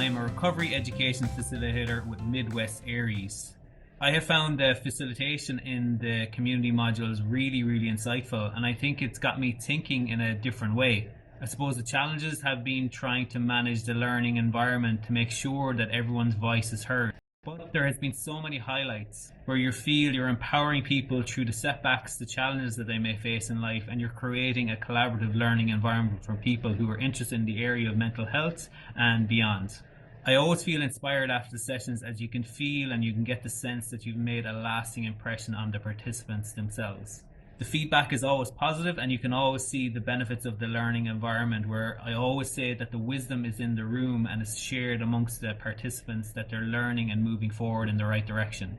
I'm a recovery education facilitator with West ARIES. I have found the facilitation in the community modules really insightful, and I think it's got me thinking in a different way. I suppose the challenges have been trying to manage the learning environment to make sure that everyone's voice is heard. But there has been so many highlights where you feel you're empowering people through the setbacks, the challenges that they may face in life, and you're creating a collaborative learning environment for people who are interested in the area of mental health and beyond. I always feel inspired after the sessions, as you can feel and you can get the sense that you've made a lasting impression on the participants themselves. The feedback is always positive, and you can always see the benefits of the learning environment, where I always say that the wisdom is in the room and is shared amongst the participants, that they're learning and moving forward in the right direction.